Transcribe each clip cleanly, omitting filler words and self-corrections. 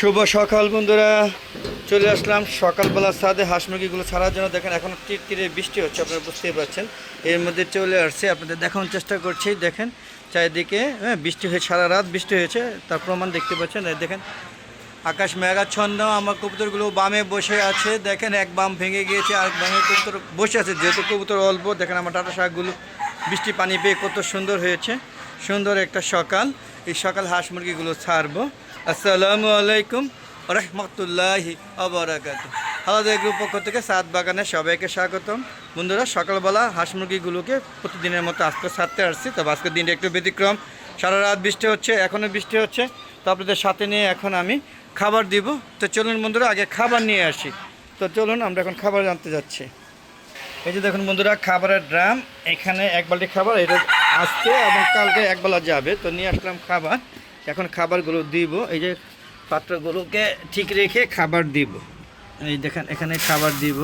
শুভ সকাল বন্ধুরা, চলে আসলাম সকালবেলা ছাদে হাঁস মুরগিগুলো ছাড়ার জন্য। দেখেন এখন টিরটিরে বৃষ্টি হচ্ছে, আপনারা বুঝতেই পারছেন। এর মধ্যে চলে আসছে, আপনাদের দেখানোর চেষ্টা করছি। দেখেন চারিদিকে বৃষ্টি হয়ে সারা রাত বৃষ্টি হয়েছে, তার প্রমাণ দেখতে পাচ্ছেন। দেখেন আকাশ মেঘাচ্ছন্ন, আমার কবুতরগুলো বামে বসে আছে। দেখেন এক বাম ভেঙে গিয়েছে, আর বামে কবুতর বসে আছে, যেহেতু কবুতর অল্প। দেখেন আমার টাটা শাকগুলো বৃষ্টি পানি পেয়ে কত সুন্দর হয়েছে। সুন্দর একটা সকাল, এই সকাল হাঁস মুরগিগুলো ছাড়বো। আসসালামু আলাইকুম রহমতুল্লাহি আবরাকাতুহু। আলাদা গ্রুপ পক্ষ থেকে সাত বাগানে সবাইকে স্বাগতম। বন্ধুরা, সকালবেলা হাঁস মুরগিগুলোকে প্রতিদিনের মতো আজকে ছাড়তে আসছি। তবে আজকের দিনটা একটু ব্যতিক্রম, সারা রাত বৃষ্টি হচ্ছে, এখনও বৃষ্টি হচ্ছে। তো আপনাদের সাথে নিয়ে এখন আমি খাবার দিব। তো চলুন বন্ধুরা, আগে খাবার নিয়ে আসি। তো চলুন আমরা এখন খাবার আনতে যাচ্ছি। এই যে দেখুন বন্ধুরা, খাবারের ড্রাম, এখানে এক বালতি খাবার, এটা আজকে এবং কালকে একবেলা যাবে। তো নিয়ে আসলাম খাবার, এখন খাবারগুলো দিব। এই যে পাত্রগুলোকে ঠিক রেখে খাবার দিব। এই দেখেন এখানে খাবার দিব।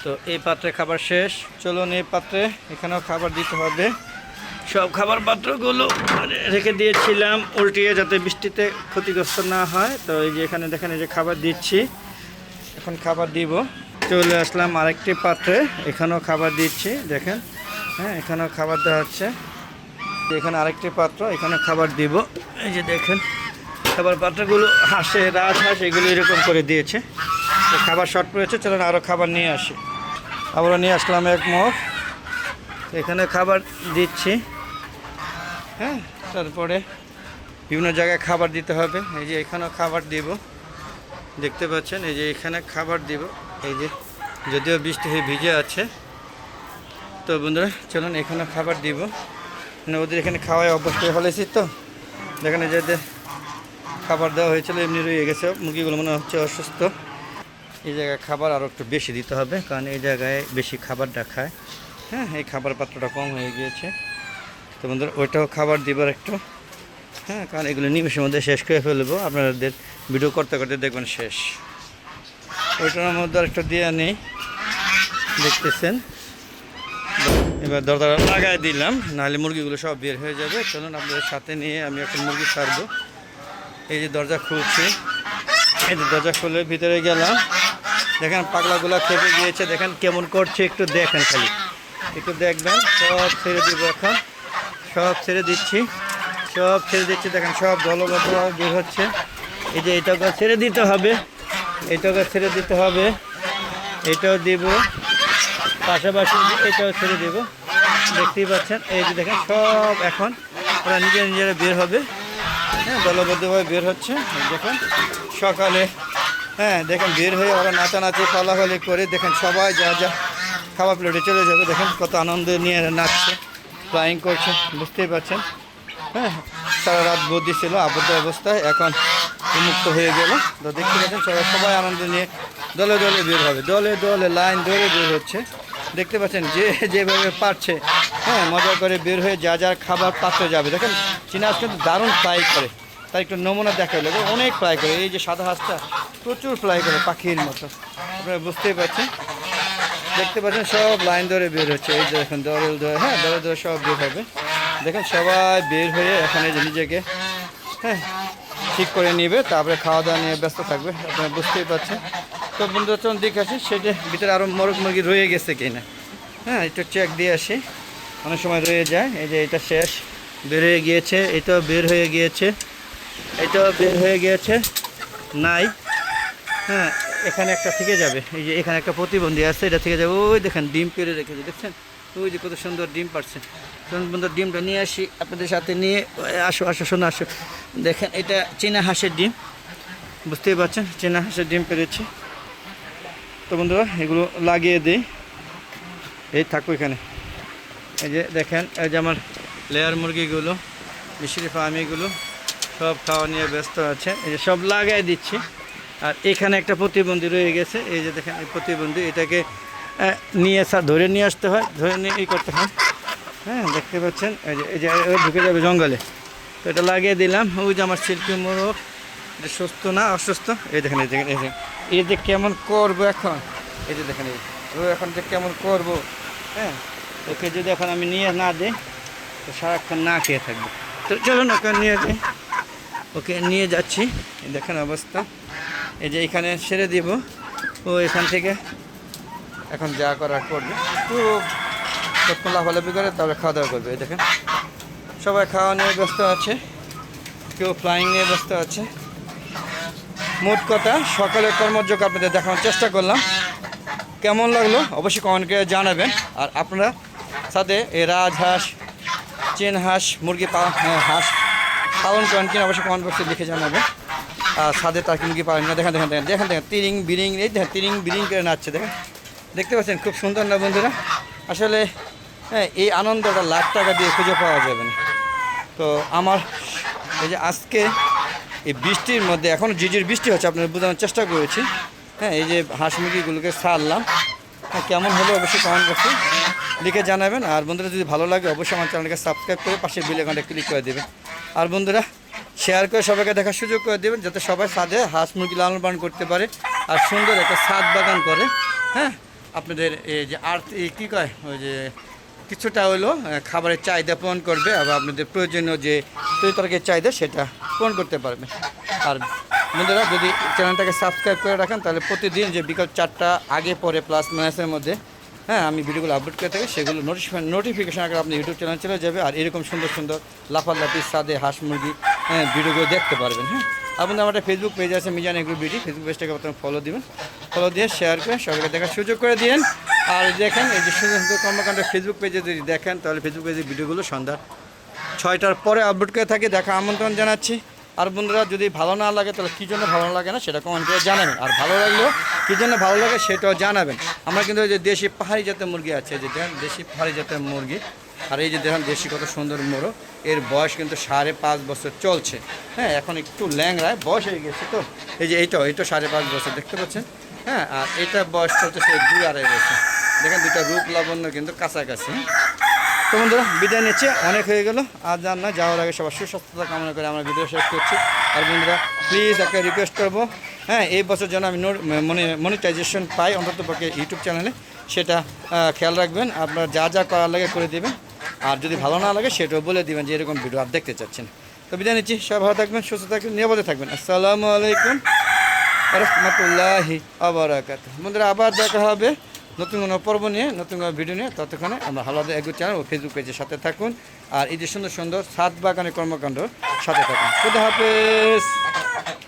তো এই পাত্রে খাবার শেষ, চলুন এই পাত্রে এখানেও খাবার দিতে হবে। সব খাবার পাত্রগুলো রেখে দিয়েছিলাম উল্টিয়ে, যাতে বৃষ্টিতে ক্ষতিগ্রস্ত না হয়। তো এই যে এখানে দেখেন, এই যে খাবার দিচ্ছি, এখন খাবার দিব। চলে আসলাম আরেকটি পাত্রে, এখানেও খাবার দিচ্ছি। দেখেন এখানেও খাবার দেওয়া হচ্ছে। এখানে আরেকটি পাত্র, এখানে খাবার দিব। এই যে দেখেন খাবার পাত্রগুলো হাঁসে, রাজহাঁস এগুলো এরকম করে দিয়েছে। তো খাবার শর্ট পড়েছে, চলুন আরও খাবার নিয়ে আসি। আবারও নিয়ে আসলাম এক মুখ, এখানে খাবার দিচ্ছি। তারপরে বিভিন্ন জায়গায় খাবার দিতে হবে। এই যে এখানেও খাবার দিব, দেখতে পাচ্ছেন। এই যে এখানে খাবার দিব, এই যে যদিও বৃষ্টি হয়ে ভিজে আছে। তো বন্ধুরা চলুন এখানে খাবার দিব। মানে ওদের এখানে খাওয়ায় অভ্যস্ত হয়ে ফেলেছি। তো দেখেন এই যে খাবার দেওয়া হয়েছিল, এমনি রয়ে গেছে। মুরগিগুলো মনে হচ্ছে অসুস্থ। এই জায়গায় খাবার আরও একটু বেশি দিতে হবে, কারণ এই জায়গায় বেশি খাবারটা খায়। এই খাবার পাত্রটা কম হয়ে গিয়েছে। তো বন্ধুরা ওইটাও খাবার দিবার একটু, কারণ এগুলো নিমেষের মধ্যে শেষ করে ফেলবো। আপনাদের ভিডিও করতে করতে দেখবেন শেষ। ওইটার মধ্যে আরেকটা দিয়ে নেই, দেখতেছেন। এবার দরজা লাগাই দিলাম, নাহলে মুরগিগুলো সব বের হয়ে যাবে। চলুন আপনাদের সাথে নিয়ে আমি একটা মুরগি ছাড়বো। এই যে দরজা খুলছি, এই যে দরজা খুলে ভিতরে গেলাম। দেখেন পাগলাগুলা খেপে গিয়েছে, দেখেন কেমন করছে, একটু দেখেন, খালি একটু দেখবেন। সব ছেড়ে দিব, এখন সব ছেড়ে দিচ্ছি, সব ছেড়ে দিচ্ছি। দেখেন সব দলবদ্ধ বের হচ্ছে। এই যে এটাকে ছেড়ে দিতে হবে, এটাকে ছেড়ে দিতে হবে, এটাও দিব, পাশাপাশি এটাও ছেড়ে দেব। দেখতেই পাচ্ছেন, এই যে দেখেন সব এখন ওরা নিজেরা বের হবে। দলবদ্ধভাবে বের হচ্ছে। দেখেন সকালে দেখেন বের হয়ে ওরা নাচানাচি ফলাফলি করে, দেখেন সবাই যা যা খাবার প্লেটে চলে যাবে। দেখেন কত আনন্দ নিয়ে নাচছে, ফ্লাইং করছে, বুঝতেই পারছেন। সারা রাত বদ্যি ছিল আবদ্ধ অবস্থায়, এখন উন্মুক্ত হয়ে গেল। তো দেখতে পাচ্ছেন সবাই আনন্দ নিয়ে দলে দলে বের হবে, দলে দলে লাইন ধরে বের হচ্ছে। দেখতে পাচ্ছেন যে যেভাবে পারছে, মজা করে বের হয়ে যা যার খাবার পাত্রে যাবে। দেখেন চীনা হাঁস কিন্তু দারুণ ফ্লাই করে, তার একটু নমুনা দেখা হলো, অনেক ফ্লাই করে। এই যে সাদা হাঁসটা প্রচুর ফ্লাই করে, পাখির মতো, আপনারা বুঝতেই পারছেন। দেখতে পাচ্ছেন সব লাইন ধরে বের হচ্ছে। এই যে দেখেন দলে ধরে, দলে ধরে সব বের হবে। দেখেন সবাই বের হয়ে এখন এই যে নিজেকে ঠিক করে নেবে, তারপরে খাওয়া দাওয়া নিয়ে ব্যস্ত থাকবে, আপনারা বুঝতেই পারছেন। তো বন্ধুরা চলুন দেখে আসি সেটা ভিতরে আরও মোরগ মুরগি রয়ে গেছে কিনা। একটু চেক দিয়ে আসি, অনেক সময় রয়ে যায়। এই যে এটা শেষ, বের হয়ে গিয়েছে, এটাও বের হয়ে গিয়েছে, এটাও বের হয়ে গিয়েছে, নাই। এখানে একটা থেকে যাবে, এই যে এখানে একটা প্রতিবন্ধী আছে, এটা থেকে যাবে। ওই দেখেন ডিম পেড়ে রেখেছে, দেখছেন ওই যে কত সুন্দর ডিম পারছে। চলুন বন্ধুরা ডিমটা নিয়ে আসি আপনাদের সাথে নিয়ে। আসো আসো শোনো আসো। দেখেন এটা চীনা হাঁসের ডিম, বুঝতেই পারছেন, চীনা হাঁসের ডিম পেরেছে। তো বন্ধুরা এগুলো লাগিয়ে দিই, এই থাকবো এখানে। এই যে দেখেন, এই যে আমার লেয়ার মুরগিগুলো, মিশরি ফার্মিগুলো সব খাওয়া নিয়ে ব্যস্ত আছে। এই যে সব লাগাই দিচ্ছি। আর এখানে একটা প্রতিবন্ধী রয়ে গেছে, এই যে দেখেন এই প্রতিবন্ধী, এটাকে নিয়ে ধরে নিয়ে আসতে হয়, ধরে নিয়ে করতে হয়। দেখতে পাচ্ছেন এই যে ঢুকে যাবে জঙ্গলে। তো এটা লাগিয়ে দিলাম। ওই যে আমার শিল্পী মোরগ, এটা সুস্থ না অসুস্থ, এই দেখেন এই দেখেন এই যে কেমন করবো এখন। এই যে দেখেন ও এখন যে কেমন করবো, ওকে যদি এখন আমি নিয়ে না দিই তো সারাক্ষণ না খেয়ে থাকবো। তো চলুন ওকে নিয়ে যাই। ওকে নিয়ে যাচ্ছি, এই দেখেন অবস্থা। এই যে এখানে সেরে দিব, ও এখান থেকে এখন যা করার করবে, খুব তৎক্ষণ লাফালাফি করে তবে খাওয়া দাওয়া করবে। এই দেখেন সবাই খাওয়া নিয়ে ব্যস্ত আছে, কেউ ফ্লাইং নিয়ে ব্যস্ত আছে। মোট কথা সকালের কর্মযোগ আপনাদের দেখানোর চেষ্টা করলাম। কেমন লাগলো অবশ্যই কমেন্ট করে জানাবেন। আর আপনারা সাথে এই রাজহাঁস, চেন হাঁস, মুরগি হাঁস পালন করেন কিনা অবশ্যই কমেন্ট বক্সে লিখে জানাবেন। আর সাথে তার মুরগি পালন না, দেখেন দেখেন দেখেন দেখেন দেখেন তিরিং বিরিং, এই দেখেন তিরিং বিরিং করে নাচছে, দেখেন দেখতে পাচ্ছেন খুব সুন্দর না বন্ধুরা? আসলে হ্যাঁ, এই আনন্দটা লাখ টাকা দিয়ে খুঁজে পাওয়া যাবে না। তো আমার এই যে আজকে এই বৃষ্টির মধ্যে এখনও ঝিঝির বৃষ্টি হচ্ছে, আপনাদের বোঝানোর চেষ্টা করেছি। হ্যাঁ, এই যে হাঁস মুরগিগুলোকে ছাড়লাম, হ্যাঁ কেমন হলো অবশ্যই কমেন্ট বক্সে লিখে জানাবেন। আর বন্ধুরা যদি ভালো লাগে অবশ্যই আমার চ্যানেলকে সাবস্ক্রাইব করে পাশে বেল আইকনটা ক্লিক করে দেবেন। আর বন্ধুরা শেয়ার করে সবাইকে দেখার সুযোগ করে দেবেন, যাতে সবাই ছাদে হাঁস মুরগি লালন পালন করতে পারে আর সুন্দর একটা ছাদ বাগান করে। হ্যাঁ, আপনাদের এই যে আর কী কয় ওই যে কিছুটা হলো খাবারের চাহিদা পূরণ করবে, আবার আপনাদের প্রয়োজনীয় যে তরকারির চাহিদা সেটা পূরণ করতে পারবে। আর বন্ধুরা যদি চ্যানেলটাকে সাবস্ক্রাইব করে রাখেন তাহলে প্রতিদিন যে বিকাল 4টা আগে পরে প্লাস মাইনাসের মধ্যে হ্যাঁ আমি ভিডিওগুলো আপলোড করে থাকি, সেগুলো নোটিফিকেশন আকারে আপনি ইউটিউব চ্যানেল চলে যাবে। আর এরকম সুন্দর সুন্দর লাফালাফি সাদে হাঁস মুরগি ভিডিওগুলো দেখতে পারবেন। হ্যাঁ, আপনাদের আমার একটা ফেসবুক পেজ আছে মিজান এগ্রো বিডি, ফেসবুক পেজটাকে আপনারা ফলো দিবেন, ফলো দিয়ে শেয়ার করে সবাইকে দেখার সুযোগ করে দিন। আর দেখেন এই যে সুন্দর সুন্দর কর্মকাণ্ড ফেসবুক পেজে যদি দেখেন তাহলে ফেসবুক পেজের ভিডিওগুলো সন্ধ্যা 6টার পরে আপলোড করে থাকি, দেখা আমন্ত্রণ জানাচ্ছি। আর বন্ধুরা যদি ভালো না লাগে তাহলে কী জন্য ভালো লাগে না সেটা কমেন্ট করে জানাবেন। আর ভালো লাগলেও কী জন্য ভালো লাগে সেটাও জানাবেন। আমরা কিন্তু এই যে দেশি পাহাড়ি জাতের মুরগি আছে, যে দেখেন দেশি পাহাড়ি জাতের মুরগি, আর এই যে দেখেন দেশি কত সুন্দর মোরগ, এর বয়স কিন্তু 5.5 বছর চলছে। হ্যাঁ, এখন একটু ল্যাংড়ায় বয়স হয়ে গেছে, তো এই যে এইটা 5.5 বছর দেখতে পাচ্ছেন। হ্যাঁ, আর এটা বয়স চলছে 2-2.5 বছর। দেখেন দুটা রূপ লাবণ্য কিন্তু কাছাকাছি। তো বন্ধুরা বিদায় নিচ্ছে, অনেক হয়ে গেল। আর যান না, যাওয়ার আগে সবার সুস্বাস্থ্যতা কামনা করে আমরা ভিডিও শেষ করছি। আর বন্ধুরা প্লিজ একটা রিকোয়েস্ট করবো, হ্যাঁ এই বছর যেন আমি মনিটাইজেশন পাই অন্তত পক্ষে ইউটিউব চ্যানেলে, সেটা খেয়াল রাখবেন। আপনারা যা যা করার লাগে করে দেবেন। আর যদি ভালো না লাগে সেটাও বলে দেবেন যে এরকম ভিডিও আর দেখতে চাচ্ছেন। তো বিদায় নিচ্ছি, সবাই ভালো থাকবেন, সুস্থ থাকবেন, নিরাপদে থাকবেন। আসসালামু আলাইকুম রহমতুল্লাহি ওয়া বারাকাতুহু। বন্ধুরা আবার দেখা হবে নতুন কোনো পর্ব নিয়ে, নতুন কোনো ভিডিও নিয়ে। ততক্ষণে আমরা হালাদা এগ্রো চ্যানেল ও ফেসবুক পেজের সাথে থাকুন। আর এই যে সুন্দর সুন্দর ছাদ বাগানের কর্মকাণ্ড সাথে থাকুন। খুদা হাফেজ।